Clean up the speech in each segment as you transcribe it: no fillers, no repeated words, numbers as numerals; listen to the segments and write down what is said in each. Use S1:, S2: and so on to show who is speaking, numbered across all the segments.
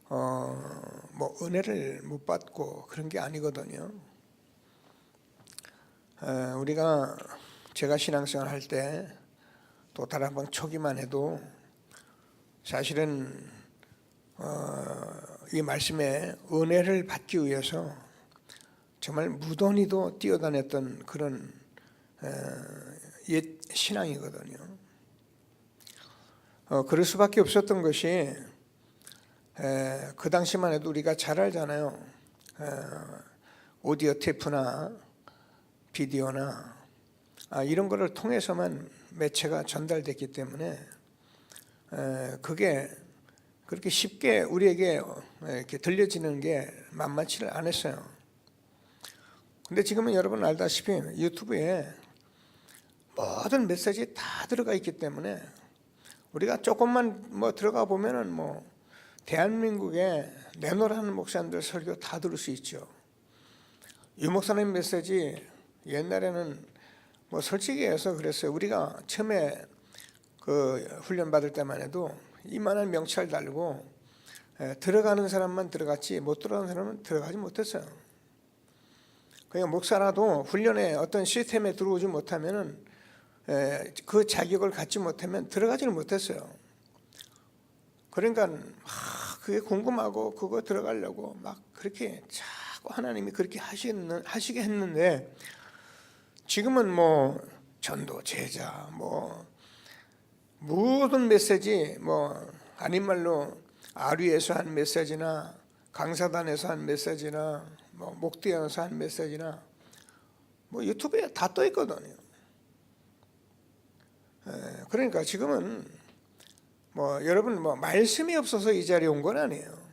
S1: 뭐 은혜를 못 받고 그런 게 아니거든요. 우리가 제가 신앙생활 할 때 또 다락방 초기만 해도 사실은 이 말씀에 은혜를 받기 위해서 정말 무던히도 뛰어다녔던 그런 옛 신앙이거든요. 그럴 수밖에 없었던 것이 그 당시만 해도 우리가 잘 알잖아요. 오디오 테이프나 비디오나 이런 거를 통해서만 매체가 전달됐기 때문에 그게 그렇게 쉽게 우리에게 이렇게 들려지는 게 만만치를 않았어요. 근데 지금은 여러분 알다시피 유튜브에 모든 메시지 다 들어가 있기 때문에 우리가 조금만 뭐 들어가 보면은 뭐 대한민국에 내노라는 목사님들 설교 다 들을 수 있죠. 유 목사님 메시지 옛날에는 뭐 솔직히 해서 그랬어요. 우리가 처음에 그 훈련 받을 때만 해도 이만한 명찰 달고 들어가는 사람만 들어갔지 못 들어가는 사람은 들어가지 못했어요. 그냥 목사라도 훈련에 어떤 시스템에 들어오지 못하면은 그 자격을 갖지 못하면 들어가지를 못했어요. 그러니까 그게 궁금하고 그거 들어가려고 막 그렇게 자꾸 하나님이 그렇게 하시게 했는데 지금은 뭐 전도 제자 뭐 모든 메시지 뭐 아닌 말로 아류에서 한 메시지나 강사단에서 한 메시지나 뭐 목대에서 한 메시지나 뭐 유튜브에 다 떠 있거든요. 그러니까 지금은 뭐 여러분 뭐 말씀이 없어서 이 자리에 온 건 아니에요.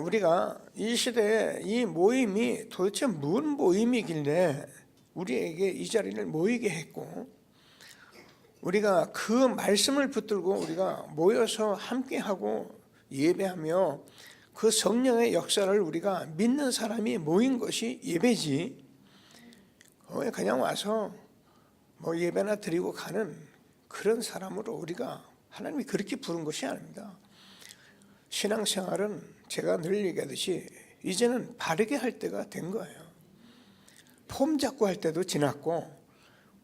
S1: 우리가 이 시대에 이 모임이 도대체 무슨 모임이길래 우리에게 이 자리를 모이게 했고 우리가 그 말씀을 붙들고 우리가 모여서 함께하고 예배하며 그 성령의 역사를 우리가 믿는 사람이 모인 것이 예배지 그냥 와서 뭐 예배나 드리고 가는 그런 사람으로 우리가 하나님이 그렇게 부른 것이 아닙니다. 신앙생활은 제가 늘 얘기하듯이 이제는 바르게 할 때가 된 거예요. 폼 잡고 할 때도 지났고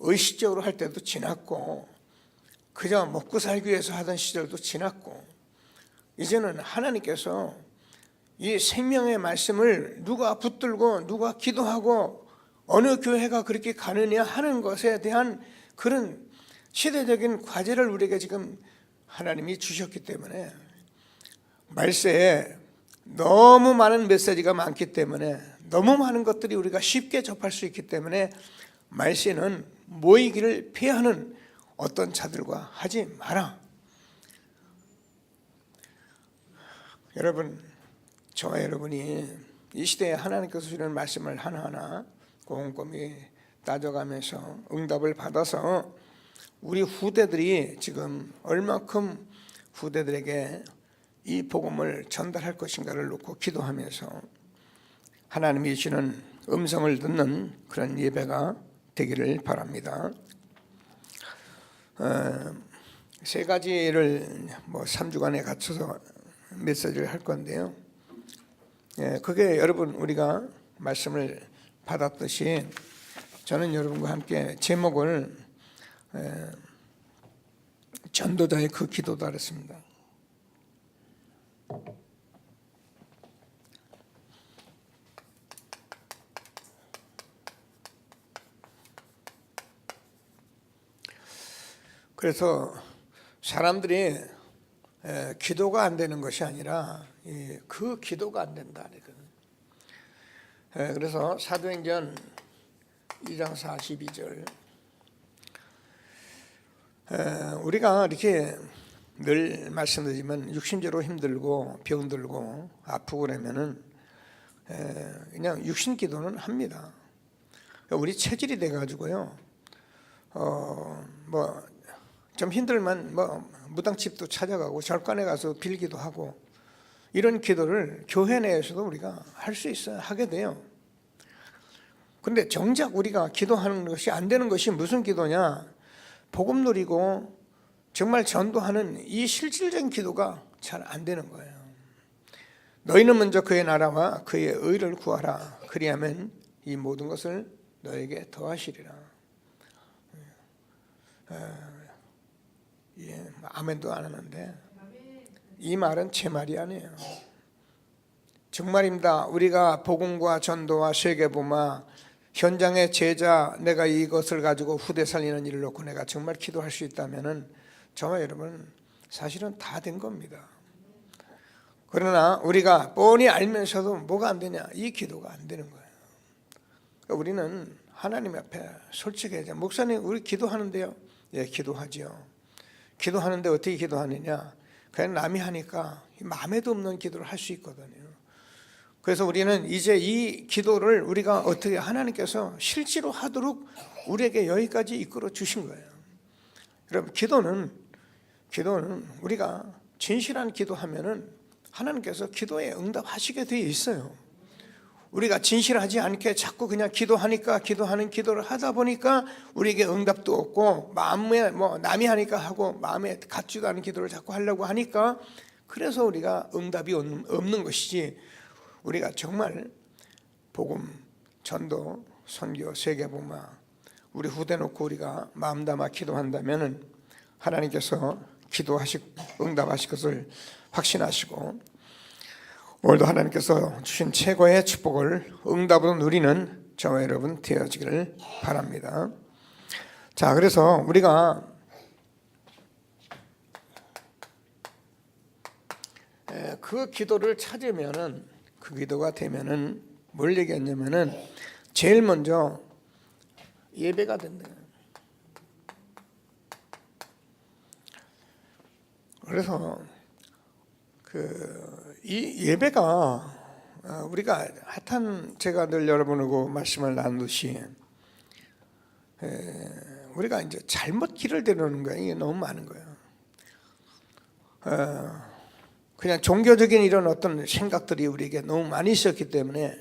S1: 의식적으로 할 때도 지났고 그저 먹고 살기 위해서 하던 시절도 지났고 이제는 하나님께서 이 생명의 말씀을 누가 붙들고 누가 기도하고 어느 교회가 그렇게 가느냐 하는 것에 대한 그런 시대적인 과제를 우리에게 지금 하나님이 주셨기 때문에 말세에 너무 많은 메시지가 많기 때문에 너무 많은 것들이 우리가 쉽게 접할 수 있기 때문에 말세는 모이기를 피하는 어떤 자들과 하지 마라. 여러분, 저와 여러분이 이 시대에 하나님께서 주는 말씀을 하나하나 꼼꼼히 따져가면서 응답을 받아서 우리 후대들이 지금 얼마큼 후대들에게 이 복음을 전달할 것인가를 놓고 기도하면서 하나님이 주시는 음성을 듣는 그런 예배가 되기를 바랍니다. 세 가지를 뭐 3주간에 갖춰서 메시지를 할 건데요. 그게 여러분 우리가 말씀을 받았듯이 저는 여러분과 함께 제목을 전도자의 그 기도다 그랬습니다. 그래서 사람들이 기도가 안 되는 것이 아니라 그 기도가 안 된다. 그래서 사도행전 2장 42절 우리가 이렇게 늘 말씀드리지만 육신적으로 힘들고 병들고 아프고 그러면은 그냥 육신 기도는 합니다. 우리 체질이 돼가지고요. 뭐 좀 힘들면 뭐 무당집도 찾아가고 절간에 가서 빌기도 하고 이런 기도를 교회 내에서도 우리가 할 수 있어요. 하게 돼요. 그런데 정작 우리가 기도하는 것이 안 되는 것이 무슨 기도냐? 복음 누리고 정말 전도하는 이 실질적인 기도가 잘 안 되는 거예요. 너희는 먼저 그의 나라와 그의 의를 구하라. 그리하면 이 모든 것을 너에게 더하시리라. 예, 아멘도 안 하는데 이 말은 제 말이 아니에요. 정말입니다. 우리가 복음과 전도와 세계보마 현장의 제자, 내가 이것을 가지고 후대 살리는 일을 놓고 내가 정말 기도할 수 있다면은 저와 여러분 사실은 다 된 겁니다. 그러나 우리가 뻔히 알면서도 뭐가 안 되냐? 이 기도가 안 되는 거예요. 그러니까 우리는 하나님 앞에 솔직해야 목사님 우리 기도하는데요. 예, 기도하지요. 기도하는데 어떻게 기도하느냐? 그냥 남이 하니까 마음에도 없는 기도를 할 수 있거든요. 그래서 우리는 이제 이 기도를 우리가 어떻게 하나님께서 실제로 하도록 우리에게 여기까지 이끌어 주신 거예요. 여러분 기도는 우리가 진실한 기도하면은 하나님께서 기도에 응답하시게 되어 있어요. 우리가 진실하지 않게 자꾸 그냥 기도하니까 기도하는 기도를 하다 보니까 우리에게 응답도 없고 마음에 뭐 남이 하니까 하고 마음에 같지도 않은 기도를 자꾸 하려고 하니까 그래서 우리가 응답이 없는 것이지 우리가 정말 복음, 전도, 선교, 세계보마 우리 후대 놓고 우리가 마음 담아 기도한다면은 하나님께서 응답하실 것을 확신하시고 오늘도 하나님께서 주신 최고의 축복을 응답으로 누리는 저와 여러분 되어지기를 바랍니다. 자, 그래서 우리가 그 기도를 찾으면은 그 기도가 되면은 뭘 얘기했냐면은 제일 먼저 예배가 된다. 그래서 이 예배가 우리가 하여튼 제가 늘 여러분하고 말씀을 나누듯이 우리가 이제 잘못 길을 데려오는 거예요. 이게 너무 많은 거예요. 그냥 종교적인 이런 어떤 생각들이 우리에게 너무 많이 있었기 때문에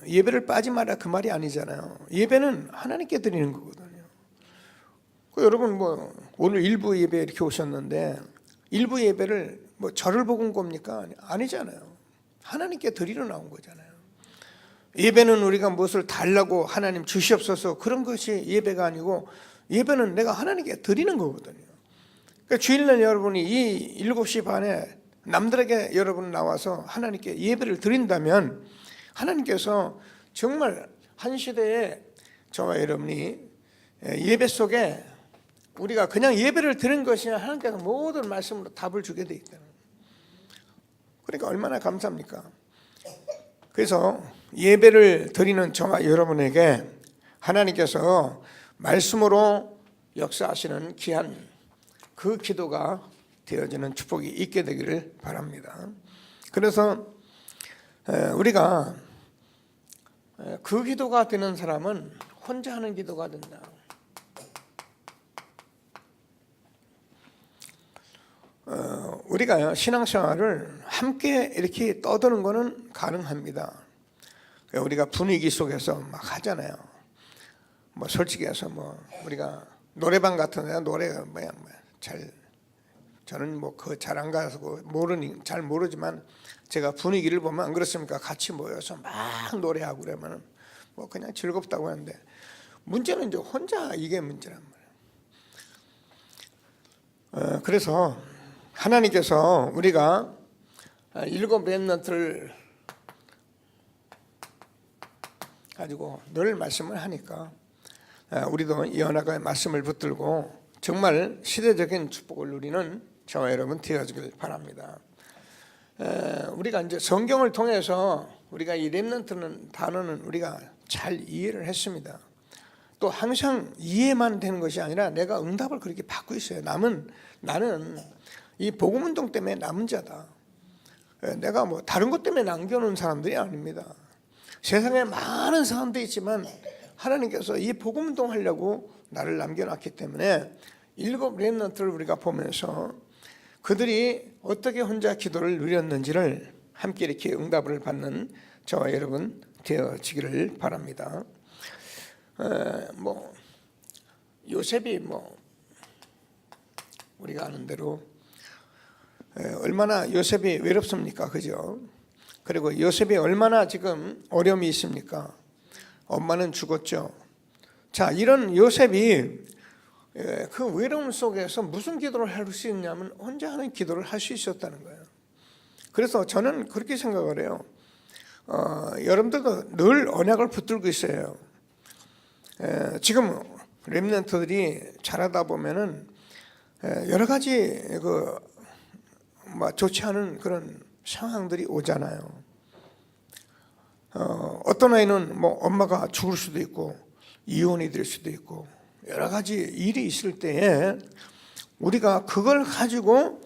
S1: 예배를 빠지 마라 그 말이 아니잖아요. 예배는 하나님께 드리는 거거든요. 여러분 뭐 오늘 일부 예배 이렇게 오셨는데 일부 예배를 뭐 저를 보고 온 겁니까? 아니잖아요. 하나님께 드리러 나온 거잖아요. 예배는 우리가 무엇을 달라고 하나님 주시옵소서 그런 것이 예배가 아니고 예배는 내가 하나님께 드리는 거거든요. 그러니까 주일날 여러분이 이 7시 반에 남들에게 여러분 나와서 하나님께 예배를 드린다면 하나님께서 정말 한 시대에 저와 여러분이 예배 속에 우리가 그냥 예배를 드린 것이 아니라 하나님께서 모든 말씀으로 답을 주게 돼 있다는 거예요. 그러니까 얼마나 감사합니까? 그래서 예배를 드리는 저와 여러분에게 하나님께서 말씀으로 역사하시는 귀한 그 기도가 되어지는 축복이 있게 되기를 바랍니다. 그래서 우리가 그 기도가 되는 사람은 혼자 하는 기도가 된다. 우리가 신앙생활을 함께 이렇게 떠드는 것은 가능합니다. 우리가 분위기 속에서 막 하잖아요. 뭐 솔직히 해서 뭐 우리가 노래방 같은 데 노래가 저는 뭐 그 잘 안 가서 잘 모르지만 제가 분위기를 보면 안 그렇습니까? 같이 모여서 막 노래하고 그러면 뭐 그냥 즐겁다고 하는데 문제는 이제 혼자 이게 문제란 말이에요. 그래서 하나님께서 우리가 7 렘넌트를 가지고 늘 말씀을 하니까 우리도 이 언약의 말씀을 붙들고 정말 시대적인 축복을 누리는 저와 여러분 되어지길 바랍니다. 우리가 이제 성경을 통해서 우리가 이 렘넌트는 단어는 우리가 잘 이해를 했습니다. 또 항상 이해만 되는 것이 아니라 내가 응답을 그렇게 받고 있어요. 나는 이 복음운동 때문에 남은 자다. 내가 뭐 다른 것 때문에 남겨놓은 사람들이 아닙니다. 세상에 많은 사람들이 있지만 하나님께서 이 복음운동 하려고 나를 남겨놨기 때문에 7 렘넌트를 우리가 보면서 그들이 어떻게 혼자 기도를 누렸는지를 함께 이렇게 응답을 받는 저와 여러분 되어지기를 바랍니다. 뭐 요셉이 뭐 우리가 아는 대로 얼마나 요셉이 외롭습니까? 그죠? 그리고 요셉이 얼마나 지금 어려움이 있습니까? 엄마는 죽었죠. 자, 이런 요셉이 그 외로움 속에서 무슨 기도를 할 수 있냐면 혼자 하는 기도를 할 수 있었다는 거예요. 그래서 저는 그렇게 생각을 해요. 여러분들도 늘 언약을 붙들고 있어요. 지금 렘넌트들이 자라다 보면은 여러 가지 좋지 않은 그런 상황들이 오잖아요. 어떤 아이는 엄마가 죽을 수도 있고 이혼이 될 수도 있고 여러 가지 일이 있을 때에 우리가 그걸 가지고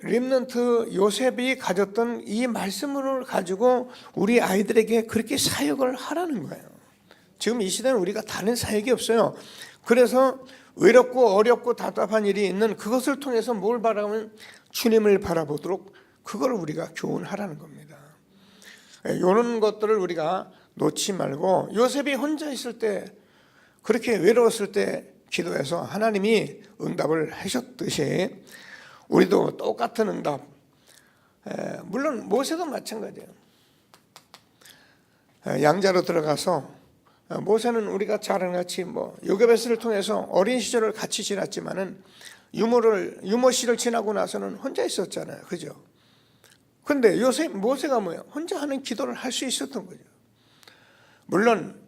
S1: 렘넌트 요셉이 가졌던 이 말씀을 가지고 우리 아이들에게 그렇게 사역을 하라는 거예요. 지금 이 시대는 우리가 다른 사역이 없어요. 그래서 외롭고 어렵고 답답한 일이 있는 그것을 통해서 뭘 바라면 주님을 바라보도록 그걸 우리가 교훈하라는 겁니다. 이런 것들을 우리가 놓지 말고 요셉이 혼자 있을 때 그렇게 외로웠을 때 기도해서 하나님이 응답을 하셨듯이 우리도 똑같은 응답, 물론 모세도 마찬가지예요. 양자로 들어가서 모세는 우리가 잘 아는 같이 요괴베스를 통해서 어린 시절을 같이 지났지만은 유모시를 지나고 나서는 혼자 있었잖아요. 그죠? 근데 모세가 뭐예요? 혼자 하는 기도를 할 수 있었던 거죠. 물론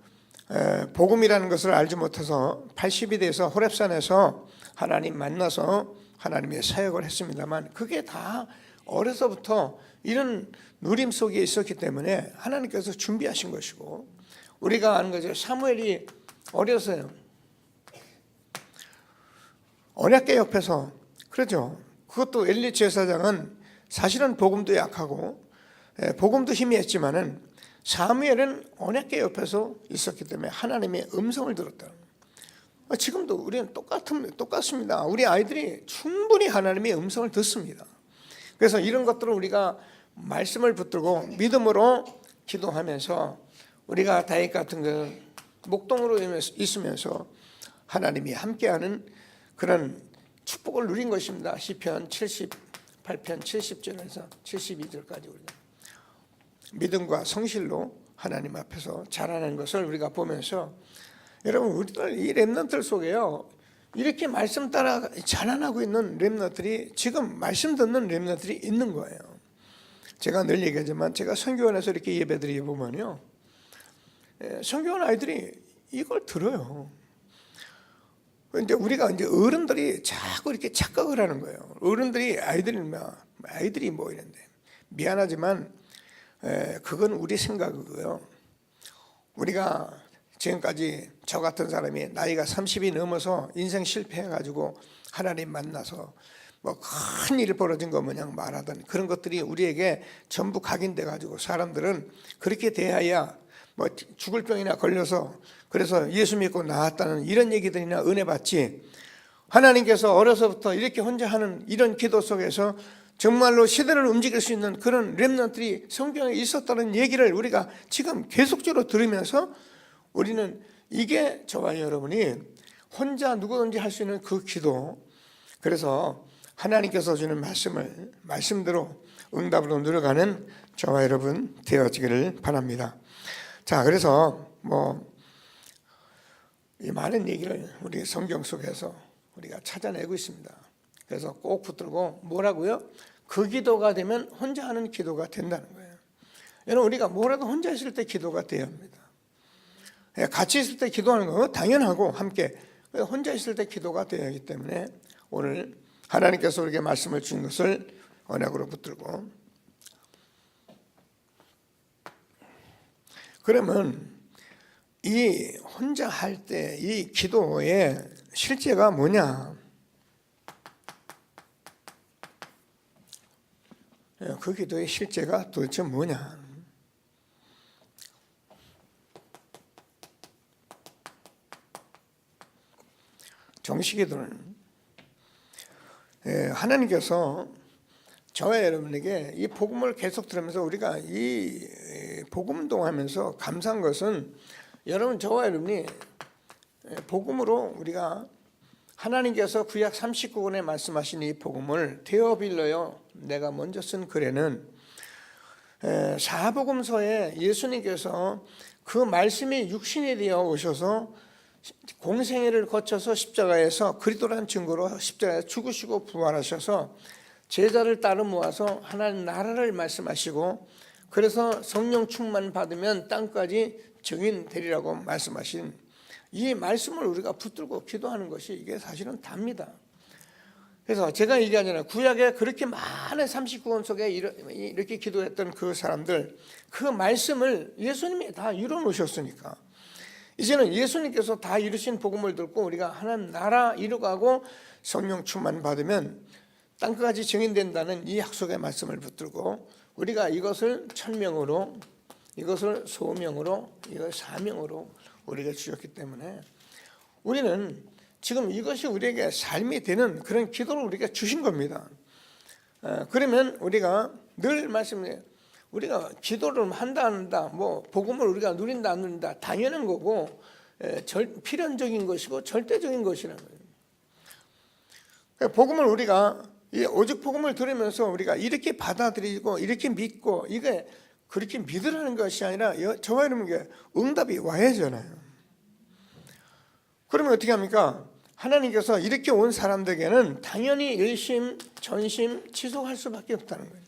S1: 복음이라는 것을 알지 못해서 80이 돼서 호렙산에서 하나님 만나서 하나님의 사역을 했습니다만 그게 다 어려서부터 이런 누림 속에 있었기 때문에 하나님께서 준비하신 것이고 우리가 아는 거죠. 사무엘이 어려서요. 언약궤 옆에서 그러죠. 그것도 엘리 제사장은 사실은 복음도 약하고 복음도 희미했지만은 사무엘은 언약궤 옆에서 있었기 때문에 하나님의 음성을 들었다. 지금도 우리는 똑같습니다. 우리 아이들이 충분히 하나님의 음성을 듣습니다. 그래서 이런 것들을 우리가 말씀을 붙들고 믿음으로 기도하면서 우리가 다윗 같은 그 목동으로 있으면서 하나님이 함께하는 그런 축복을 누린 것입니다. 시편 78편 70절에서 72절까지 우리가 믿음과 성실로 하나님 앞에서 자라는 것을 우리가 보면서 여러분 우리들 이 렘넌트들 속에요 이렇게 말씀 따라 자라나고 있는 렘넌트들이 지금 말씀 듣는 렘넌트들이 있는 거예요. 제가 늘 얘기하지만 제가 선교원에서 이렇게 예배드리 보면요 선교원 아이들이 이걸 들어요. 근데 우리가 이제 어른들이 자꾸 이렇게 착각을 하는 거예요. 어른들이 아이들이 뭐 이런데 미안하지만 그건 우리 생각이고요. 우리가 지금까지 저 같은 사람이 나이가 30이 넘어서 인생 실패해가지고 하나님 만나서 큰 일이 벌어진 거 마냥 말하던 그런 것들이 우리에게 전부 각인돼가지고 사람들은 그렇게 대하여 죽을 병이나 걸려서 그래서 예수 믿고 나았다는 이런 얘기들이나 은혜 받지 하나님께서 어려서부터 이렇게 혼자 하는 이런 기도 속에서 정말로 시대를 움직일 수 있는 그런 렘넌트들이 성경에 있었다는 얘기를 우리가 지금 계속적으로 들으면서 우리는 이게 저와 여러분이 혼자 누구든지 할 수 있는 그 기도 그래서 하나님께서 주는 말씀대로 응답으로 누려가는 저와 여러분 되어지기를 바랍니다. 자, 그래서 이 많은 얘기를 우리 성경 속에서 우리가 찾아내고 있습니다. 그래서 꼭 붙들고 뭐라고요? 그 기도가 되면 혼자 하는 기도가 된다는 거예요. 여러분 우리가 뭐라도 혼자 있을 때 기도가 돼야 합니다. 같이 있을 때 기도하는 거 당연하고 함께 혼자 있을 때 기도가 되어야 하기 때문에 오늘 하나님께서 우리에게 말씀을 주신 것을 언약으로 붙들고 그러면 이 혼자 할 때 이 기도의 실제가 뭐냐? 그 기도의 실제가 도대체 뭐냐? 정식기도는 하나님께서 저와 여러분에게 이 복음을 계속 들으면서 우리가 이 복음동하면서 감사한 것은 여러분 저와 여러분이 복음으로 우리가 하나님께서 구약 39권에 말씀하신 이 복음을 데어빌러요 내가 먼저 쓴 글에는 사복음서에 예수님께서 그 말씀이 육신이 되어 오셔서 공생애를 거쳐서 십자가에서 그리스도라는 증거로 십자가에 죽으시고 부활하셔서 제자를 따로 모아서 하나님 나라를 말씀하시고 그래서 성령 충만 받으면 땅까지 증인 되리라고 말씀하신 이 말씀을 우리가 붙들고 기도하는 것이 이게 사실은 답니다. 그래서 제가 얘기하잖아요. 구약에 그렇게 많은 39권 속에 이렇게 기도했던 그 사람들 그 말씀을 예수님이 다 이뤄 놓으셨으니까 이제는 예수님께서 다 이루신 복음을 듣고 우리가 하나님 나라 이루가고 성령 충만 받으면 땅까지 증인된다는 이 약속의 말씀을 붙들고 우리가 이것을 천명으로 이것을 소명으로 이걸 사명으로 우리가 주셨기 때문에 우리는 지금 이것이 우리에게 삶이 되는 그런 기도를 우리가 주신 겁니다. 그러면 우리가 늘 말씀해요. 우리가 기도를 한다 안 한다 뭐 복음을 우리가 누린다 안 누린다 당연한 거고 필연적인 것이고 절대적인 것이라는 거예요. 복음을 우리가 오직 복음을 들으면서 우리가 이렇게 받아들이고 이렇게 믿고 이게 그렇게 믿으라는 것이 아니라 저와 여러분에게 응답이 와야 하잖아요. 그러면 어떻게 합니까? 하나님께서 이렇게 온 사람들에게는 당연히 일심, 전심 지속할 수밖에 없다는 거예요.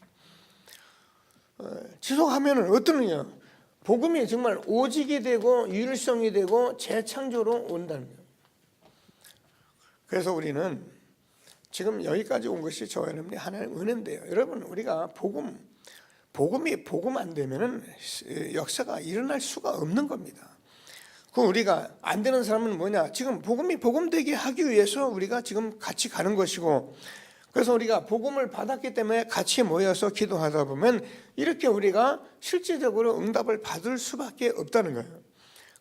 S1: 지속하면 어떠느냐? 복음이 정말 오직이 되고 유일성이 되고 재창조로 온다는 거예요. 그래서 우리는 지금 여기까지 온 것이 저와 여러분이 하나님의 은혜인데요. 여러분 우리가 복음이 복음 안 되면은 역사가 일어날 수가 없는 겁니다. 그 우리가 안 되는 사람은 뭐냐? 지금 복음이 복음되게 하기 위해서 우리가 지금 같이 가는 것이고 그래서 우리가 복음을 받았기 때문에 같이 모여서 기도하다 보면 이렇게 우리가 실질적으로 응답을 받을 수밖에 없다는 거예요.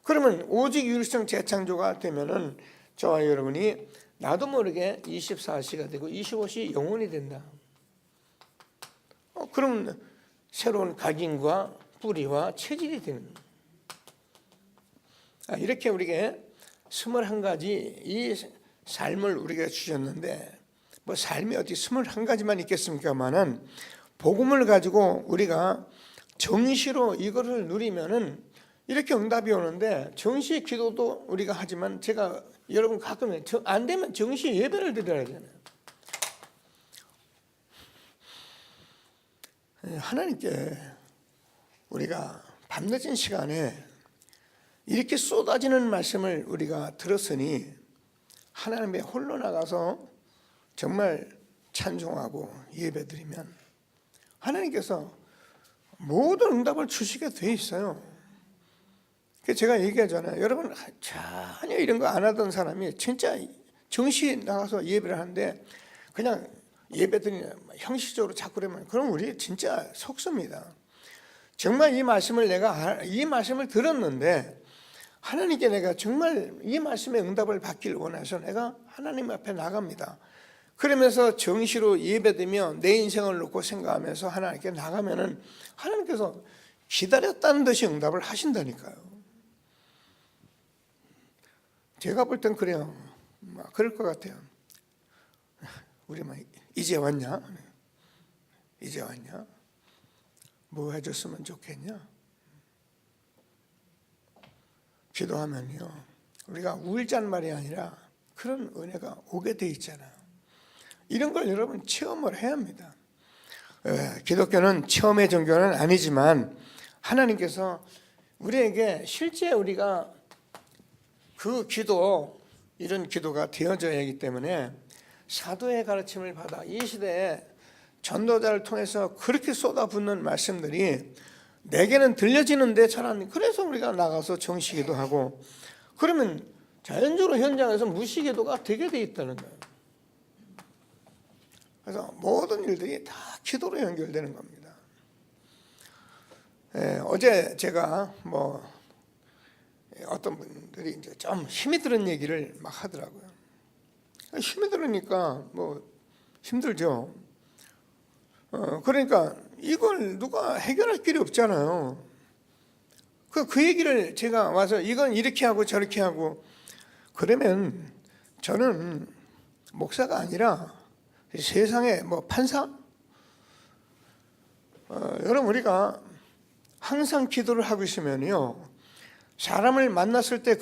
S1: 그러면 오직 유일성 재창조가 되면은 저와 여러분이 나도 모르게 24시가 되고 25시 영혼이 된다. 그럼 새로운 각인과 뿌리와 체질이 되는 거예요. 이렇게 우리에게 21가지 이 삶을 우리가 주셨는데 뭐 삶이 어디 21가지만 있겠습니까만은 복음을 가지고 우리가 정시로 이거를 누리면은 이렇게 응답이 오는데 정시 기도도 우리가 하지만 제가 여러분 가끔 안 되면 정시 예배를 드려야 되잖아요. 하나님께 우리가 밤늦은 시간에 이렇게 쏟아지는 말씀을 우리가 들었으니 하나님의 홀로 나가서 정말 찬송하고 예배드리면 하나님께서 모든 응답을 주시게 돼 있어요. 제가 얘기하잖아요. 여러분 전혀 이런 거 안 하던 사람이 진짜 정시 나가서 예배를 하는데 그냥 예배드리는 형식적으로 자꾸 그러면 그럼 우리 진짜 속습니다. 정말 이 말씀을 들었는데 하나님께 내가 정말 이 말씀의 응답을 받기를 원해서 내가 하나님 앞에 나갑니다. 그러면서 정시로 예배드리며 내 인생을 놓고 생각하면서 하나님께 나가면은 하나님께서 기다렸다는 듯이 응답을 하신다니까요. 제가 볼 땐 그래요. 그럴 것 같아요. 우리 이제 왔냐? 이제 왔냐? 뭐 해줬으면 좋겠냐? 기도하면요 우리가 우일잔말이 아니라 그런 은혜가 오게 돼 있잖아요. 이런 걸 여러분 체험을 해야 합니다. 기독교는 체험의 종교는 아니지만 하나님께서 우리에게 실제 우리가 그 기도 이런 기도가 되어져야 하기 때문에 사도의 가르침을 받아 이 시대에 전도자를 통해서 그렇게 쏟아붓는 말씀들이 내게는 들려지는데 잘 안 그래서 우리가 나가서 정시기도 하고 그러면 자연적으로 현장에서 무시기도가 되게 돼 있다는 거예요. 그래서 모든 일들이 다 기도로 연결되는 겁니다. 어제 제가 뭐 어떤 분들이 이제 좀 힘이 드는 얘기를 막 하더라고요. 힘이 들으니까 뭐 힘들죠. 그러니까 이걸 누가 해결할 길이 없잖아요. 그 얘기를 제가 와서 이건 이렇게 하고 저렇게 하고 그러면 저는 목사가 아니라 세상의 뭐 판사? 여러분 우리가 항상 기도를 하고 있으면요, 사람을 만났을 때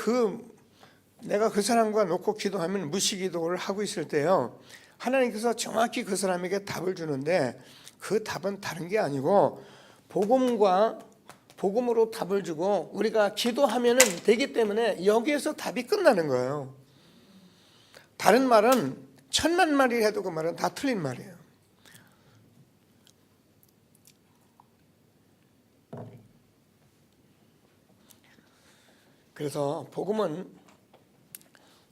S1: 내가 그 사람과 놓고 기도하면 무시기도를 하고 있을 때요, 하나님께서 정확히 그 사람에게 답을 주는데 그 답은 다른 게 아니고 복음으로 답을 주고 우리가 기도하면 되기 때문에 여기에서 답이 끝나는 거예요. 다른 말은 천만 마리 해도 그 말은 다 틀린 말이에요. 그래서 복음은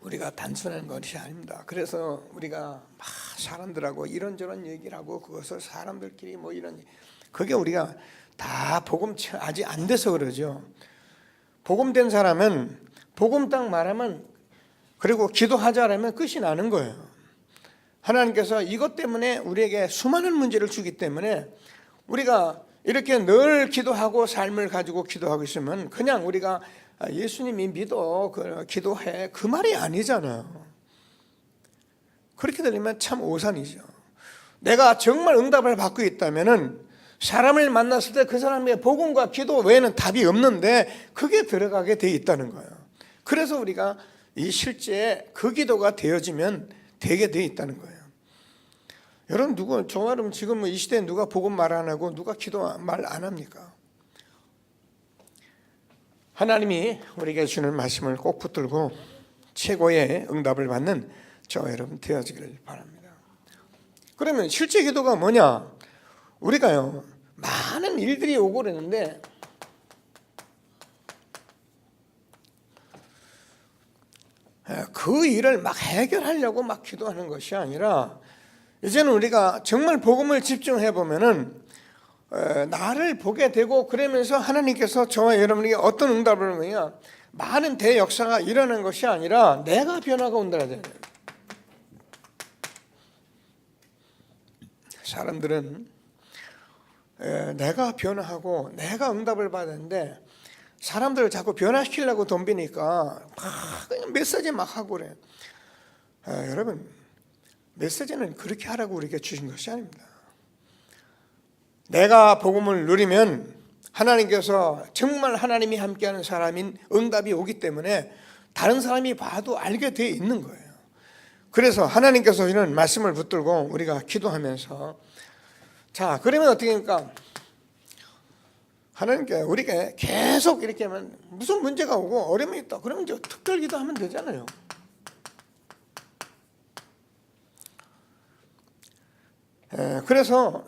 S1: 우리가 단순한 것이 아닙니다. 그래서 우리가 막 사람들하고 이런저런 얘기를 하고 그것을 사람들끼리 뭐 그게 우리가 다 복음 아직 안 돼서 그러죠. 복음된 사람은 복음 딱 말하면, 그리고 기도하자라면 끝이 나는 거예요. 하나님께서 이것 때문에 우리에게 수많은 문제를 주기 때문에 우리가 이렇게 늘 기도하고 삶을 가지고 기도하고 있으면 그냥 우리가 예수님이 믿어 기도해 그 말이 아니잖아요. 그렇게 들리면 참 오산이죠. 내가 정말 응답을 받고 있다면은 사람을 만났을 때 그 사람의 복음과 기도 외에는 답이 없는데 그게 들어가게 돼 있다는 거예요. 그래서 우리가 이 실제 그 기도가 되어지면 되게 돼 있다는 거예요. 여러분 저와 여러분 지금 이 시대에 누가 복음 말 안 하고 누가 기도 말 안 합니까? 하나님이 우리에게 주는 말씀을 꼭 붙들고 최고의 응답을 받는 저와 여러분 되어지기를 바랍니다. 그러면 실제 기도가 뭐냐? 우리가요, 많은 일들이 오고 그러는데 그 일을 막 해결하려고 막 기도하는 것이 아니라 이제는 우리가 정말 복음을 집중해 보면은 나를 보게 되고, 그러면서 하나님께서 저와 여러분에게 어떤 응답을 하느냐, 많은 대역사가 일어나는 것이 아니라 내가 변화가 온다는 거예요. 사람들은 내가 변화하고 내가 응답을 받았는데 사람들을 자꾸 변화시키려고 덤비니까 막 그냥 메시지 막 하고 그래. 여러분, 메시지는 그렇게 하라고 우리에게 주신 것이 아닙니다. 내가 복음을 누리면 하나님께서 정말 하나님이 함께하는 사람인 응답이 오기 때문에 다른 사람이 봐도 알게 되어 있는 거예요. 그래서 하나님께서 이런 말씀을 붙들고 우리가 기도하면서, 자, 그러면 어떻게 합니까? 하나님께 우리가 계속 이렇게 하면 무슨 문제가 오고 어려움이 있다, 그러면 이제 특별 기도하면 되잖아요. 그래서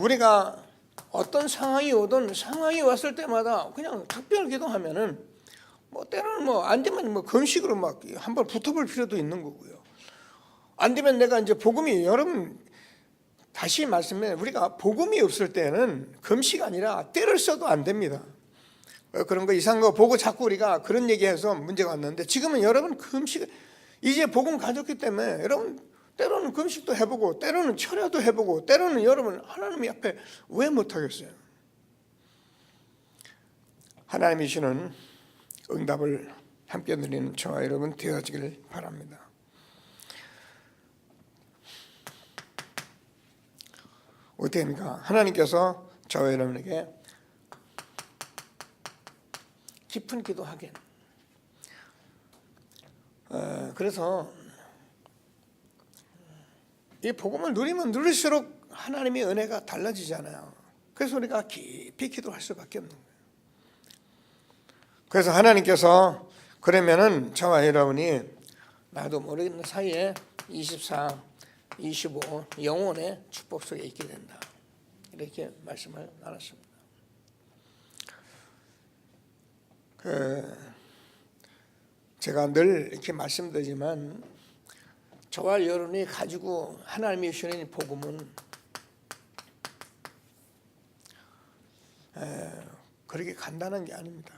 S1: 우리가 어떤 상황이 오든 상황이 왔을 때마다 그냥 특별 기도하면은 뭐 때로는 뭐 안 되면 뭐 금식으로 막 한번 붙어볼 필요도 있는 거고요. 안 되면 내가 이제 복음이, 여러분 다시 말씀해, 우리가 복음이 없을 때는 금식 아니라 때를 써도 안 됩니다. 그런 거 이상한 거 보고 자꾸 우리가 그런 얘기해서 문제가 왔는데, 지금은 여러분 금식, 이제 복음 가졌기 때문에 여러분 때로는 금식도 해보고 때로는 철야도 해보고 때로는 여러분 하나님 앞에 왜 못하겠어요? 하나님이 주는 응답을 함께 누리는 저와 여러분 되어지길 바랍니다. 어떻게 합니까? 하나님께서 저와 여러분에게 깊은 기도하게, 그래서 이 복음을 누리면 누릴수록 하나님의 은혜가 달라지잖아요. 그래서 우리가 깊이 기도할 수밖에 없는 거예요. 그래서 하나님께서 그러면은 저와 여러분이 나도 모르는 사이에 24, 25 영혼의 축복 속에 있게 된다, 이렇게 말씀을 나눴습니다. 제가 늘 이렇게 말씀드리지만 저와 여러분이 가지고 하나님이 주신 복음은 그렇게 간단한 게 아닙니다.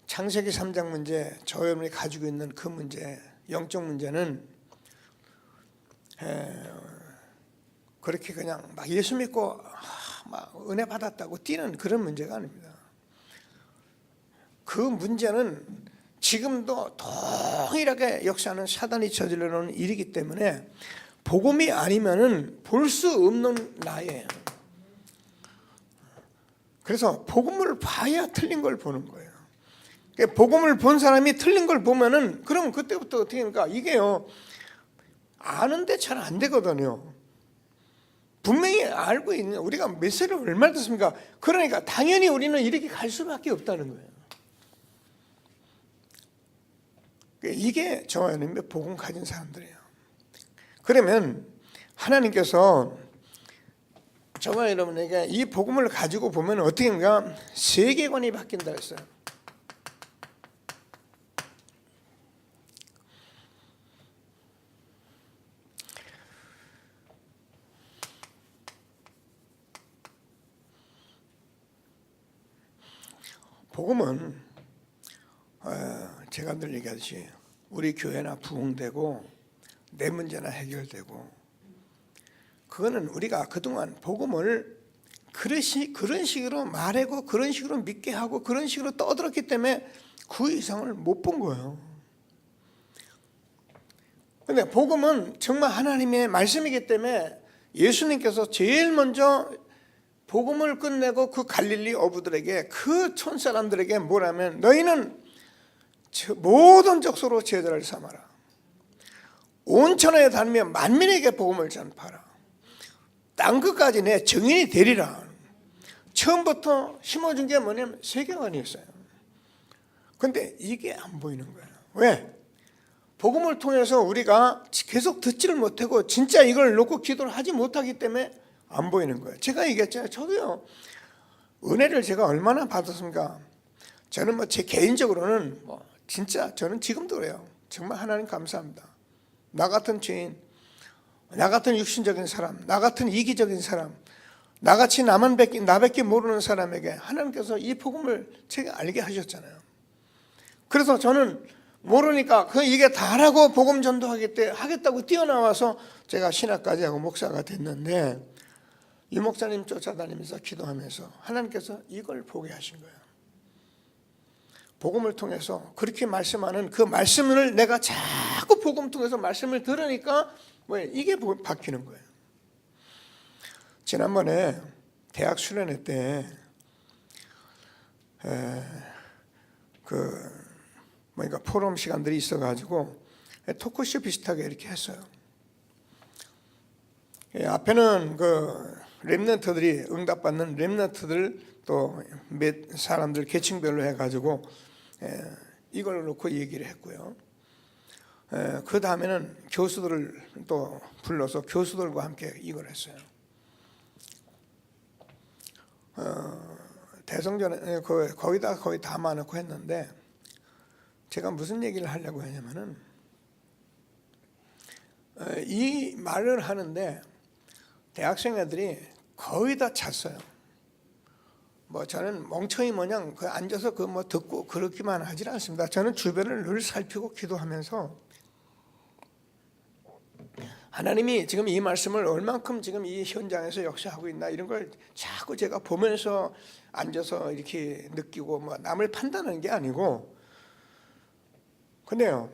S1: 창세기 3장 문제, 저와 여러분이 가지고 있는 그 문제, 영적 문제는 그렇게 그냥 막 예수 믿고 막 은혜 받았다고 뛰는 그런 문제가 아닙니다. 그 문제는 지금도 동일하게 역사하는 사단이 저질러 놓은 일이기 때문에 복음이 아니면은 볼 수 없는 나예요. 그래서 복음을 봐야 틀린 걸 보는 거예요. 복음을 본 사람이 틀린 걸 보면은 그럼 그때부터 어떻게 합니까? 이게요, 아는데 잘 안 되거든요. 분명히 알고 있는, 우리가 메시지를 얼마나 듣습니까? 그러니까 당연히 우리는 이렇게 갈 수밖에 없다는 거예요. 이게 저와 여러분의 복음 가진 사람들이에요. 그러면 하나님께서 저와 여러분에게 이 복음을 가지고 보면 어떻게 합니까? 세계관이 바뀐다 했어요. 복음은 제가 늘 얘기하듯이 우리 교회나 부흥되고 내 문제나 해결되고, 그거는 우리가 그동안 복음을 그런 식으로 말하고 그런 식으로 믿게 하고 그런 식으로 떠들었기 때문에 그 이상을 못 본 거예요. 그런데 복음은 정말 하나님의 말씀이기 때문에 예수님께서 제일 먼저 복음을 끝내고 그 갈릴리 어부들에게, 그 촌사람들에게 뭐라면, 너희는 모든 족속으로 제자를 삼아라. 온 천하에 다니며 만민에게 복음을 전파하라. 땅끝까지 내 증인이 되리라. 처음부터 심어준 게 뭐냐면 세계관이었어요. 그런데 이게 안 보이는 거예요. 왜? 복음을 통해서 우리가 계속 듣지를 못하고 진짜 이걸 놓고 기도를 하지 못하기 때문에 안 보이는 거예요. 제가 얘기했잖아요. 저도요, 은혜를 제가 얼마나 받았습니까? 저는 뭐 제 개인적으로는 진짜 저는 지금도 그래요. 정말 하나님 감사합니다. 나 같은 죄인, 나 같은 육신적인 사람, 나 같은 이기적인 사람, 나같이 나밖에 모르는 사람에게 하나님께서 이 복음을 제가 알게 하셨잖아요. 그래서 저는 모르니까 이게 다라고 복음 전도하겠다고 뛰어나와서 제가 신학까지 하고 목사가 됐는데, 이 목사님 쫓아다니면서 기도하면서 하나님께서 이걸 보게 하신 거예요. 복음을 통해서 그렇게 말씀하는 그 말씀을 내가 자꾸 복음 통해서 말씀을 들으니까 이게 바뀌는 거예요. 지난번에 대학 수련회 때 포럼 시간들이 있어가지고 토크쇼 비슷하게 이렇게 했어요. 앞에는 렘넌트들이, 응답받는 렘넌트들, 또 몇 사람들 계층별로 해가지고 이걸 놓고 얘기를 했고요. 그 다음에는 교수들을 또 불러서 교수들과 함께 이걸 했어요. 대성전에 거의 다 담아놓고 했는데, 제가 무슨 얘기를 하려고 했냐면은, 이 말을 하는데 대학생 애들이 거의 다 잤어요. 저는 멍청이 모양 앉아서 듣고 그렇기만 하질 않습니다. 저는 주변을 늘 살피고 기도하면서 하나님이 지금 이 말씀을 얼만큼 지금 이 현장에서 역사하고 있나, 이런 걸 자꾸 제가 보면서 앉아서 이렇게 느끼고, 남을 판단하는 게 아니고. 근데요,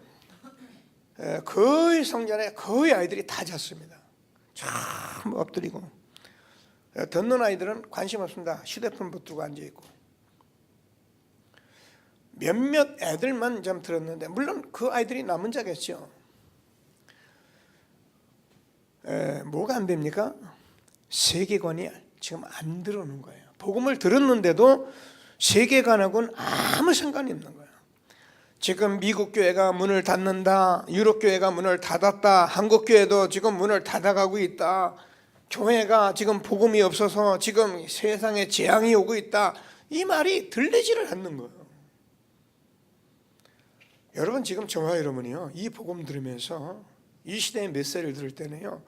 S1: 거의 성전에 거의 아이들이 다 잤습니다. 참 엎드리고, 듣는 아이들은 관심 없습니다. 휴대폰 붙들고 앉아있고. 몇몇 애들만 좀 들었는데, 물론 그 아이들이 남은 자겠죠. 뭐가 안 됩니까? 세계관이 지금 안 들어오는 거예요. 복음을 들었는데도 세계관하고는 아무 상관이 없는 거예요. 지금 미국 교회가 문을 닫는다, 유럽 교회가 문을 닫았다, 한국 교회도 지금 문을 닫아가고 있다, 교회가 지금 복음이 없어서 지금 세상에 재앙이 오고 있다, 이 말이 들리지를 않는 거예요. 여러분, 지금 저와 여러분이요, 이 복음 들으면서 이 시대의 메시지를 들을 때는요,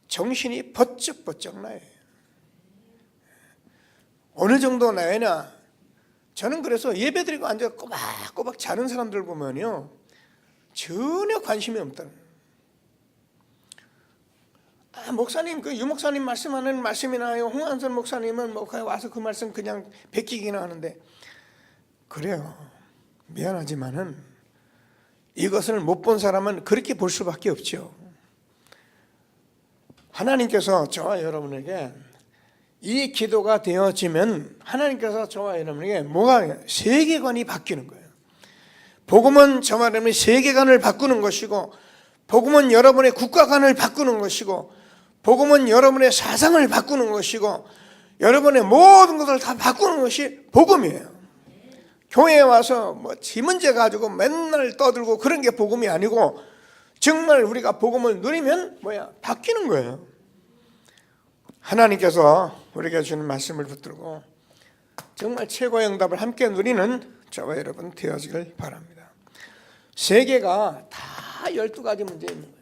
S1: 정신이 번쩍번쩍 나요. 어느 정도 나야냐? 저는 그래서 예배드리고 앉아 꼬박꼬박 자는 사람들 보면요, 전혀 관심이 없다는. 목사님, 유 목사님 말씀하는 말씀이나 홍한선 목사님은 와서 그 말씀 그냥 베끼기나 하는데, 그래요. 미안하지만은 이것을 못 본 사람은 그렇게 볼 수밖에 없죠. 하나님께서 저와 여러분에게 이 기도가 되어지면 하나님께서 저와 여러분에게 뭐가 세계관이 바뀌는 거예요. 복음은 저와 여러분의 세계관을 바꾸는 것이고, 복음은 여러분의 국가관을 바꾸는 것이고, 복음은 여러분의 사상을 바꾸는 것이고, 여러분의 모든 것을 다 바꾸는 것이 복음이에요. 교회에 와서 뭐 지 문제 가지고 맨날 떠들고 그런 게 복음이 아니고, 정말 우리가 복음을 누리면 바뀌는 거예요. 하나님께서 우리에게 주는 말씀을 붙들고 정말 최고의 응답을 함께 누리는 저와 여러분 되어지길 바랍니다. 세계가 다 12가지 문제 있는 거예요.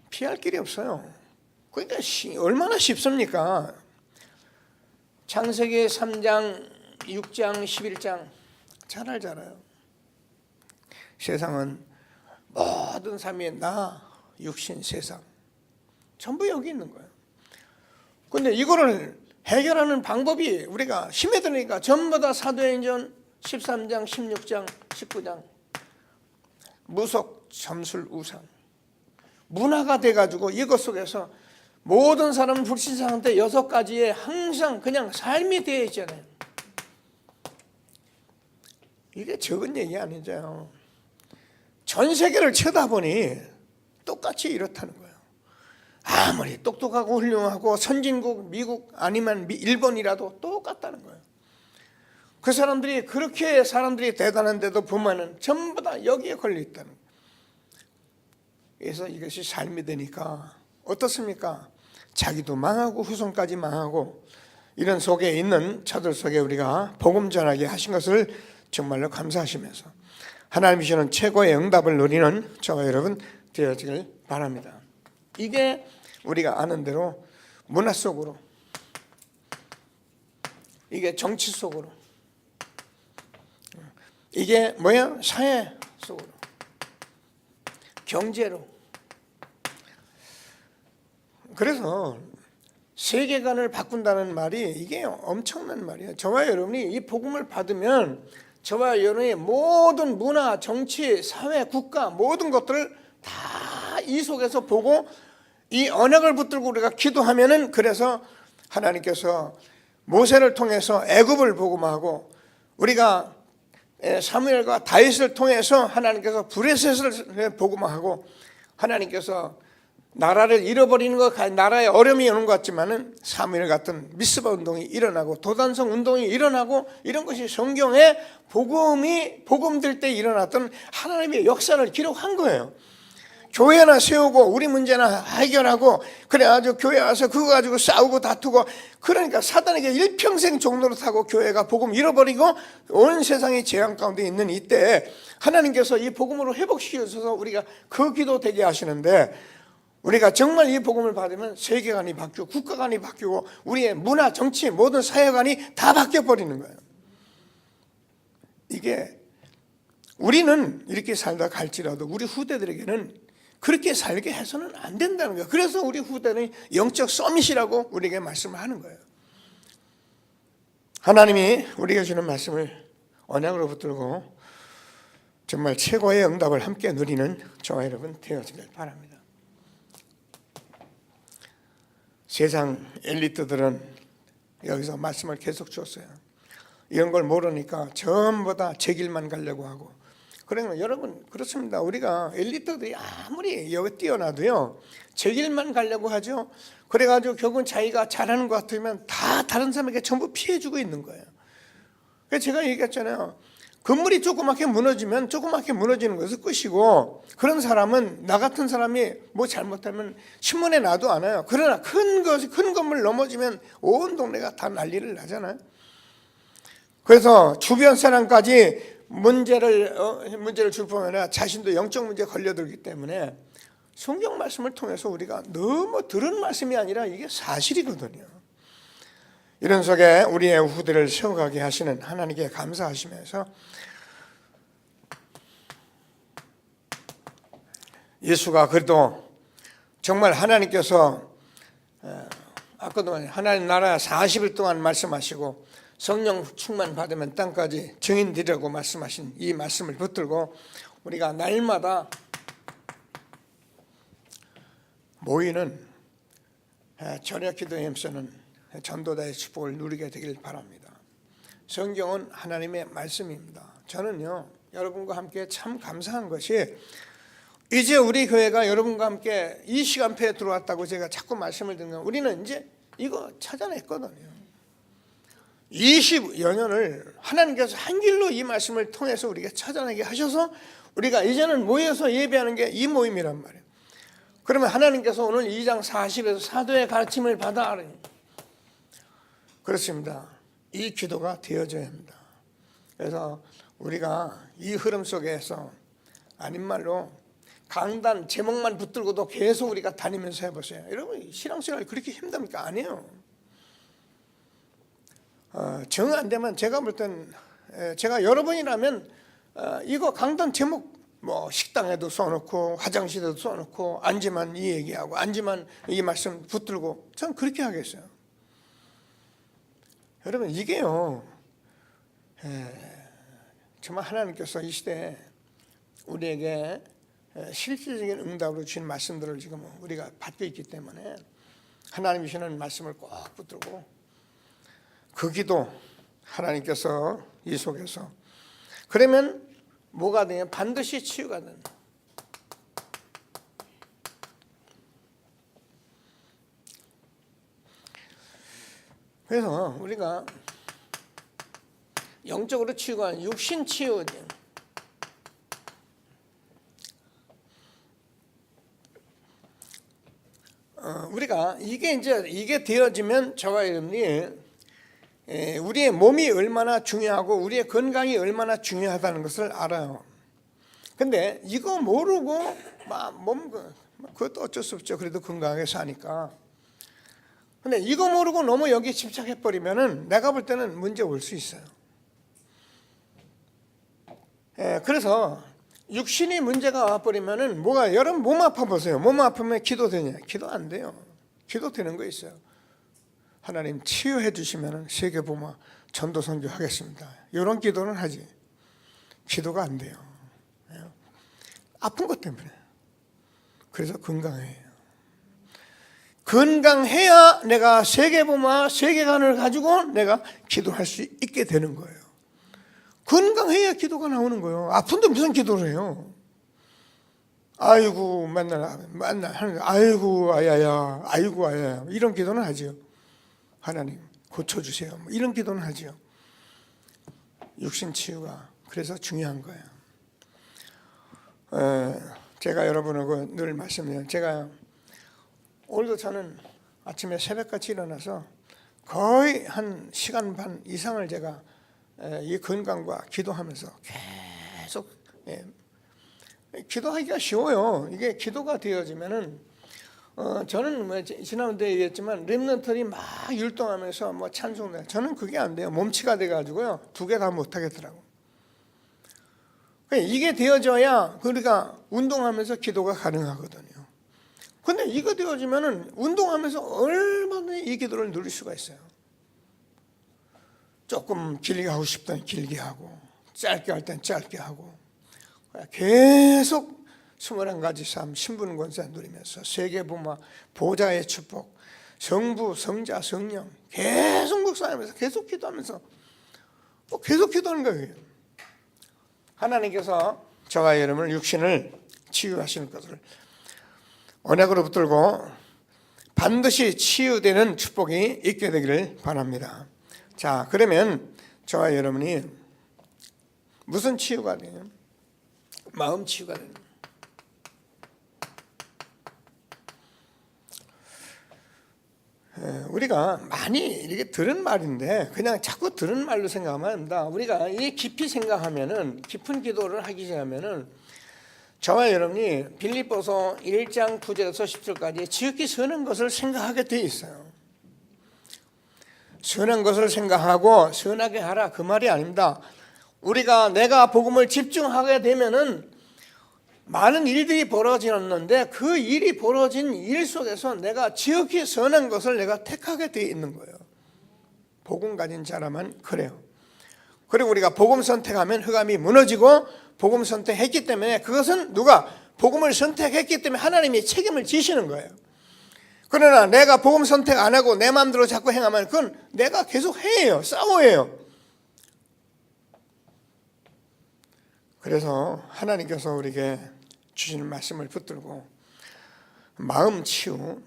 S1: 피할 길이 없어요. 그러니까 얼마나 쉽습니까? 창세기 3장, 6장, 11장 잘 알잖아요. 세상은 모든 삶이 나, 육신, 세상 전부 여기 있는 거예요. 그런데 이거를 해결하는 방법이 우리가 힘에 드니까 전부 다 사도행전 13장, 16장, 19장 무속, 점술, 우상 문화가 돼가지고 이것 속에서 모든 사람은 불신상한테 6가지에 항상 그냥 삶이 되어 있잖아요. 이게 적은 얘기 아니죠. 전 세계를 쳐다보니 똑같이 이렇다는 거예요. 아무리 똑똑하고 훌륭하고 선진국 미국 아니면 일본이라도 똑같다는 거예요. 그 사람들이 그렇게 사람들이 대단한데도 보면은 전부 다 여기에 걸려 있다는 거예요. 그래서 이것이 삶이 되니까 어떻습니까? 자기도 망하고 후손까지 망하고 이런 속에 있는 저들 속에 우리가 복음 전하게 하신 것을 정말로 감사하시면서 하나님이 주시는 최고의 응답을 누리는 저와 여러분 되어지길 바랍니다. 이게 우리가 아는 대로 문화 속으로, 이게 정치 속으로, 이게 사회 속으로, 경제로. 그래서 세계관을 바꾼다는 말이 이게 엄청난 말이에요. 저와 여러분이 이 복음을 받으면 저와 여러분의 모든 문화, 정치, 사회, 국가 모든 것들을 다 이 속에서 보고 이 언약을 붙들고 우리가 기도하면은, 그래서 하나님께서 모세를 통해서 애굽을 복음하고 우리가 사무엘과 다윗을 통해서 하나님께서 브레셋을 복음하고 하나님께서 나라를 잃어버리는 것, 나라에 어려움이 오는 것 같지만은 사무엘 같은 미스바 운동이 일어나고 도단성 운동이 일어나고 이런 것이 성경에 복음될 때 일어났던 하나님의 역사를 기록한 거예요. 교회 하나 세우고 우리 문제 하나 해결하고 그래가지고 교회 와서 그거 가지고 싸우고 다투고, 그러니까 사단에게 일평생 종로로 타고 교회가 복음 잃어버리고 온 세상이 재앙 가운데 있는 이때 하나님께서 이 복음으로 회복시켜서 우리가 그 기도 되게 하시는데, 우리가 정말 이 복음을 받으면 세계관이 바뀌고 국가관이 바뀌고 우리의 문화, 정치, 모든 사회관이 다 바뀌어버리는 거예요. 이게 우리는 이렇게 살다 갈지라도 우리 후대들에게는 그렇게 살게 해서는 안 된다는 거예요. 그래서 우리 후대는 영적 서밋이라고 우리에게 말씀을 하는 거예요. 하나님이 우리에게 주는 말씀을 언약으로 붙들고 정말 최고의 응답을 함께 누리는 저와 여러분 되어지길 바랍니다. 세상 엘리트들은 여기서 말씀을 계속 줬어요. 이런 걸 모르니까 전부 다 제 길만 가려고 하고. 그러면 여러분 그렇습니다. 우리가 엘리트들이 아무리 여기 뛰어나도요 제 길만 가려고 하죠. 그래가지고 결국은 자기가 잘하는 것 같으면 다 다른 사람에게 전부 피해주고 있는 거예요. 그래서 제가 얘기했잖아요. 건물이 조그맣게 무너지면 조그맣게 무너지는 것은 끝이고, 그런 사람은 나 같은 사람이 뭐 잘못하면 신문에 나도 않아요. 그러나 큰 건물 넘어지면 온 동네가 다 난리를 나잖아요. 그래서 주변 사람까지 문제를 줄 뿐만 아니라 자신도 영적 문제에 걸려들기 때문에 성경 말씀을 통해서 우리가 너무 들은 말씀이 아니라 이게 사실이거든요. 이런 속에 우리의 후대를 세워가게 하시는 하나님께 감사하시면서 예수가 그래도 정말 하나님께서 아까도 하나님 나라 40일 동안 말씀하시고 성령 충만 받으면 땅까지 증인되리라고 말씀하신 이 말씀을 붙들고 우리가 날마다 모이는 저녁 기도에 힘쓰는 전도자의 축복을 누리게 되길 바랍니다. 성경은 하나님의 말씀입니다. 저는요 여러분과 함께 참 감사한 것이 이제 우리 교회가 여러분과 함께 이 시간표에 들어왔다고 제가 자꾸 말씀을 드리는 건 우리는 이제 이거 찾아냈거든요. 20여 년을 하나님께서 한 길로 이 말씀을 통해서 우리가 찾아내게 하셔서 우리가 이제는 모여서 예배하는 게 이 모임이란 말이에요. 그러면 하나님께서 오늘 2장 40에서 사도의 가르침을 받아 그렇습니다. 이 기도가 되어져야 합니다. 그래서 우리가 이 흐름 속에서 아닌 말로 강단 제목만 붙들고도 계속 우리가 다니면서 해보세요. 여러분 신앙생활이 그렇게 힘듭니까? 아니에요. 정 안 되면 제가 볼 땐 제가 여러분이라면 이거 강단 제목 뭐 식당에도 써놓고 화장실에도 써놓고 앉으면 이 얘기하고 앉으면 이 말씀 붙들고 전 그렇게 하겠어요. 여러분 이게요 정말 하나님께서 이 시대에 우리에게 실질적인 응답으로 주신 말씀들을 지금 우리가 받고 있기 때문에 하나님이 주시는 말씀을 꼭 붙들고 그 기도 하나님께서 이 속에서 그러면 뭐가 되냐 반드시 치유가 된다. 그래서 우리가 영적으로 치유가 육신 치유 우리가 이게 되어지면 저와 여러분이 우리의 몸이 얼마나 중요하고 우리의 건강이 얼마나 중요하다는 것을 알아요. 근데 이거 모르고 그것도 어쩔 수 없죠. 그래도 건강하게 사니까. 근데 이거 모르고 너무 여기 집착해버리면은 내가 볼 때는 문제 올 수 있어요. 그래서 육신이 문제가 와버리면은 뭐가 여러분 몸 아파 보세요. 몸 아프면 기도되냐? 기도 안 돼요. 기도 되는 거 있어요. 하나님 치유해 주시면 세계복음 전도 선교 하겠습니다. 이런 기도는 하지. 기도가 안 돼요. 아픈 것 때문에. 그래서 건강해요. 건강해야 내가 세계복음 세계관을 가지고 내가 기도할 수 있게 되는 거예요. 건강해야 기도가 나오는 거예요. 아픈데 무슨 기도를 해요? 아이고 맨날 하는 아이고 아야야 아이고 아야야 이런 기도는 하지요. 하나님 고쳐주세요. 이런 기도는 하지요. 육신 치유가 그래서 중요한 거예요. 제가 여러분하고 늘 말씀드려요. 제가 오늘도 저는 아침에 새벽같이 일어나서 거의 한 시간 반 이상을 제가 이 건강과 기도하면서 계속 기도하기가 쉬워요. 이게 기도가 되어지면은 저는 지난번에 얘기했지만 렘넌트들이 막 율동하면서 찬송해. 저는 그게 안 돼요. 몸치가 돼가지고요 2개 다 못하겠더라고. 이게 되어져야 우리가 운동하면서 기도가 가능하거든요. 근데 이거 되어지면은 운동하면서 얼마나 이 기도를 누릴 수가 있어요. 조금 길게 하고 싶다면 길게 하고 짧게 할 땐 짧게 하고 계속 21가지 삶 신분 권세 누리면서 세계복음 보좌의 축복 성부 성자 성령 계속 묵상하면서 계속 기도하면서 계속 기도하는 거예요. 하나님께서 저와 여러분을 육신을 치유하시는 것을 언약으로 붙들고 반드시 치유되는 축복이 있게 되기를 바랍니다. 자, 그러면 저와 여러분이 무슨 치유가 돼요? 마음 치유가 돼요. 우리가 많이 이렇게 들은 말인데 그냥 자꾸 들은 말로 생각하면 안 됩니다. 우리가 이 깊이 생각하면은 깊은 기도를 하기 시작하면은 저와 여러분이 빌립보서 1장 9절에서 10절까지 지극히 선한 것을 생각하게 돼 있어요. 선한 것을 생각하고 선하게 하라 그 말이 아닙니다. 내가 복음을 집중하게 되면은 많은 일들이 벌어지는데 그 일이 벌어진 일 속에서 내가 지극히 선한 것을 내가 택하게 되어 있는 거예요. 복음 가진 자라면 그래요. 그리고 우리가 복음 선택하면 흑암이 무너지고 복음 선택했기 때문에 그것은 누가 복음을 선택했기 때문에 하나님이 책임을 지시는 거예요. 그러나 내가 복음 선택 안 하고 내 마음대로 자꾸 행하면 그건 내가 계속 해요. 싸워요. 그래서 하나님께서 우리에게 주시는 말씀을 붙들고 마음 치유,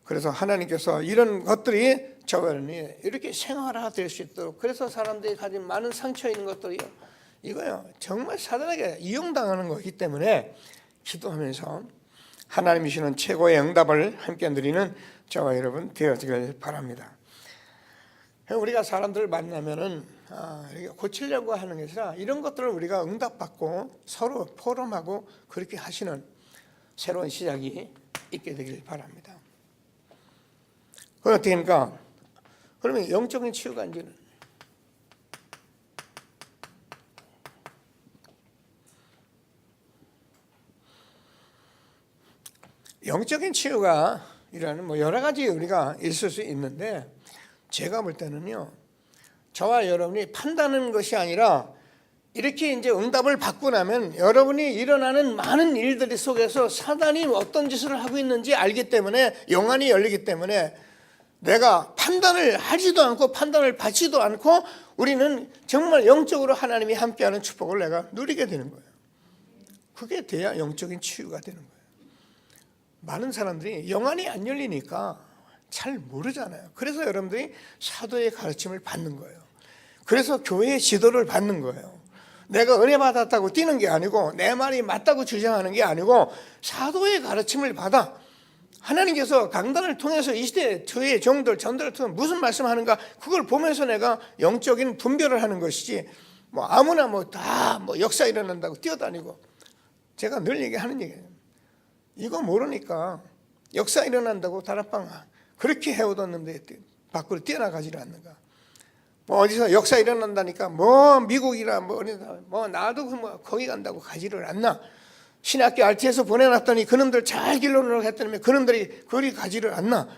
S1: 그래서 하나님께서 이런 것들이 저와 여러분이 이렇게 생활화될 수 있도록, 그래서 사람들이 가진 많은 상처 있는 것들이요, 이거요 정말 사단에게 이용당하는 거기 때문에 기도하면서 하나님이 주시는 최고의 응답을 함께 누리는 저와 여러분 되어지길 바랍니다. 우리가 사람들을 만나면은 고치려고 하는 게 아니라 이런 것들을 우리가 응답받고 서로 포럼하고 그렇게 하시는 새로운 시작이 있게 되길 바랍니다. 그건 어떻게 합니까? 그러면 영적인 치유가 이제는 영적인 치유가 이라는 여러 가지 우리가 있을 수 있는데, 제가 볼 때는요, 저와 여러분이 판단하는 것이 아니라 이렇게 이제 응답을 받고 나면 여러분이 일어나는 많은 일들 속에서 사단이 어떤 짓을 하고 있는지 알기 때문에, 영안이 열리기 때문에 내가 판단을 하지도 않고 판단을 받지도 않고 우리는 정말 영적으로 하나님이 함께하는 축복을 내가 누리게 되는 거예요. 그게 돼야 영적인 치유가 되는 거예요. 많은 사람들이 영안이 안 열리니까 잘 모르잖아요. 그래서 여러분들이 사도의 가르침을 받는 거예요. 그래서 교회의 지도를 받는 거예요. 내가 은혜 받았다고 뛰는 게 아니고 내 말이 맞다고 주장하는 게 아니고 사도의 가르침을 받아 하나님께서 강단을 통해서 이 시대 저의 종들 전들을 통해 무슨 말씀하는가 그걸 보면서 내가 영적인 분별을 하는 것이지, 아무나 다 역사 일어난다고 뛰어다니고, 제가 늘 얘기하는 얘기예요. 이거 모르니까 역사 일어난다고 다락방 그렇게 해오던 데 밖으로 뛰어나가지를 않는가. 어디서 역사 일어난다니까 미국이나 나도 거기 간다고 가지를 않나. 신학교 RT에서 보내놨더니 그놈들 잘 길러놓으라고 했더니 그놈들이 거기 가지를 않나.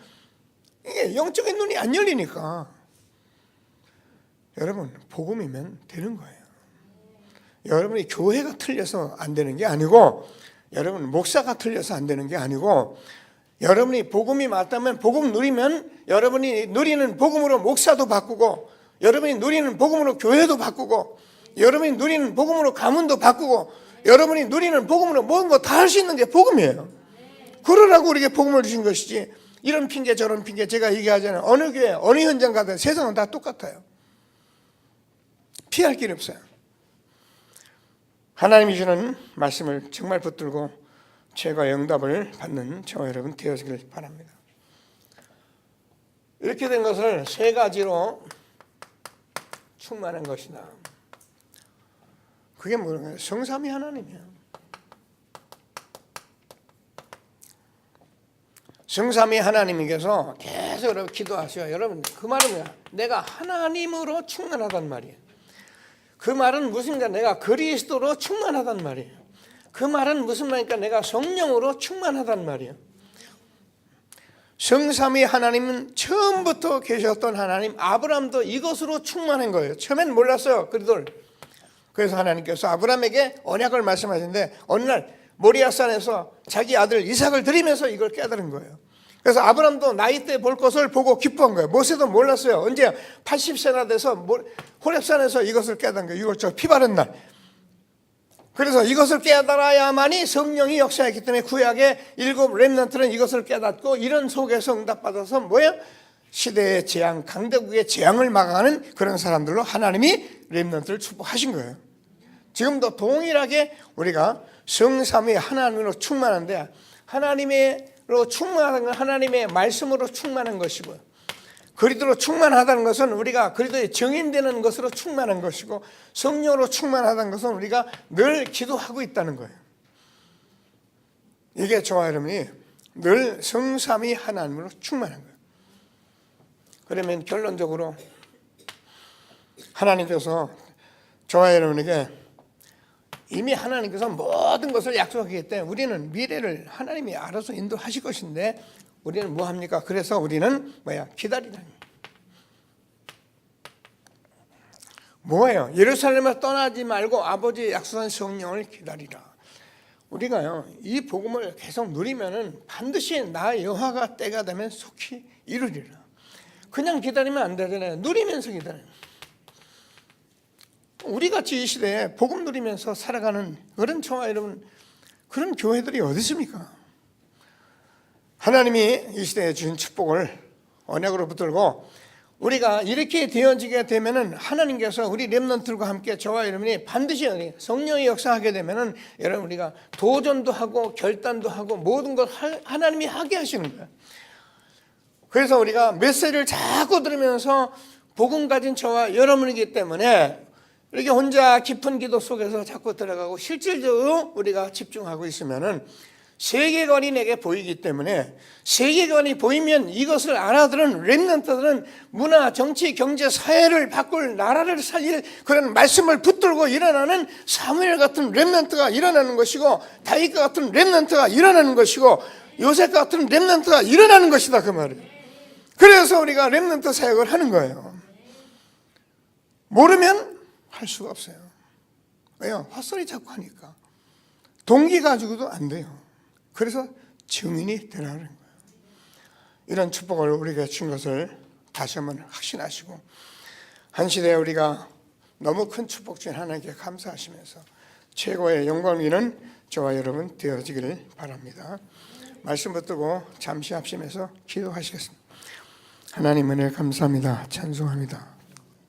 S1: 이게 영적인 눈이 안 열리니까. 여러분, 복음이면 되는 거예요. 여러분이 교회가 틀려서 안 되는 게 아니고, 여러분 목사가 틀려서 안 되는 게 아니고, 여러분이 복음이 맞다면 복음 누리면 여러분이 누리는 복음으로 목사도 바꾸고, 여러분이 누리는 복음으로 교회도 바꾸고, 여러분이 누리는 복음으로 가문도 바꾸고, 여러분이 누리는 복음으로 모든 거 다 할 수 있는 게 복음이에요. 그러라고 우리에게 복음을 주신 것이지, 이런 핑계 저런 핑계 제가 얘기하잖아요. 어느 교회 어느 현장 가든 세상은 다 똑같아요. 피할 길이 없어요. 하나님이 주는 말씀을 정말 붙들고 최고의 응답을 받는 저와 여러분 되어지길 바랍니다. 이렇게 된 것을 세 가지로 충만한 것이다. 그게 뭐예요? 성삼위 하나님이에요. 성삼위 하나님께서 계속 여러분 기도하셔요. 여러분 그 말은 뭐야? 내가 하나님으로 충만하단 말이에요. 그 말은 무슨 말이야? 내가 그리스도로 충만하단 말이에요. 그 말은 무슨 말이니까? 내가 성령으로 충만하단 말이에요. 성삼위 하나님은 처음부터 계셨던 하나님, 아브라함도 이것으로 충만한 거예요. 처음엔 몰랐어요, 그들. 그래서 하나님께서 아브라함에게 언약을 말씀하시는데 어느 날 모리아산에서 자기 아들 이삭을 드리면서 이걸 깨달은 거예요. 그래서 아브라함도 나이 때 볼 것을 보고 기뻐한 거예요. 모세도 몰랐어요. 언제 80세나 돼서 호렙산에서 이것을 깨달은 거예요. 6월절 피 바른 날. 그래서 이것을 깨달아야만이 성령이 역사했기 때문에 구약의 7 렘넌트는 이것을 깨닫고 이런 속에서 응답받아서 뭐예요? 시대의 재앙, 강대국의 재앙을 막아가는 그런 사람들로 하나님이 렘넌트를 축복하신 거예요. 지금도 동일하게 우리가 성삼위 하나님으로 충만한데, 하나님으로 충만한 건 하나님의 말씀으로 충만한 것이고요, 그리스도로 충만하다는 것은 우리가 그리스도의 증인되는 것으로 충만한 것이고, 성령으로 충만하다는 것은 우리가 늘 기도하고 있다는 거예요. 이게 저와 여러분이 늘 성삼위 하나님으로 충만한 거예요. 그러면 결론적으로 하나님께서 저와 여러분에게 이미 하나님께서 모든 것을 약속하기 때문에 우리는 미래를 하나님이 알아서 인도하실 것인데, 우리는 뭐 합니까? 그래서 우리는 기다리라. 뭐예요? 예루살렘을 떠나지 말고 아버지의 약속한 성령을 기다리라. 우리가요, 이 복음을 계속 누리면은 반드시 나 여호와가 때가 되면 속히 이루리라. 그냥 기다리면 안 되잖아요. 누리면서 기다려요. 우리같이 이 시대에 복음 누리면서 살아가는 그런 저와 여러분, 그런 교회들이 어디 있습니까? 하나님이 이 시대에 주신 축복을 언약으로 붙들고 우리가 이렇게 되어지게 되면은 하나님께서 우리 렘넌트들과 함께 저와 여러분이 반드시 성령의 역사하게 되면은 여러분 우리가 도전도 하고 결단도 하고 모든 걸 하나님이 하게 하시는 거예요. 그래서 우리가 메시지를 자꾸 들으면서 복음 가진 저와 여러분이기 때문에 이렇게 혼자 깊은 기도 속에서 자꾸 들어가고 실질적으로 우리가 집중하고 있으면은 세계관이 내게 보이기 때문에 세계관이 보이면 이것을 알아들은 렘넌트들은 문화, 정치, 경제, 사회를 바꿀 나라를 살릴 그런 말씀을 붙들고 일어나는 사무엘 같은 렘넌트가 일어나는 것이고 다윗과 같은 렘넌트가 일어나는 것이고 요셉 같은 렘넌트가 일어나는 것이다 그 말이에요. 그래서 우리가 렘넌트 사역을 하는 거예요. 모르면 할 수가 없어요. 왜요? 헛소리 자꾸 하니까 동기 가지고도 안 돼요. 그래서 증인이 되라는 거예요. 이런 축복을 우리에게 준 것을 다시 한번 확신하시고 한 시대에 우리가 너무 큰 축복 중 하나님께 감사하시면서 최고의 영광이는 저와 여러분 되어지기를 바랍니다. 말씀 붙들고 잠시 합심해서 기도하시겠습니다. 하나님 은혜 감사합니다. 찬송합니다.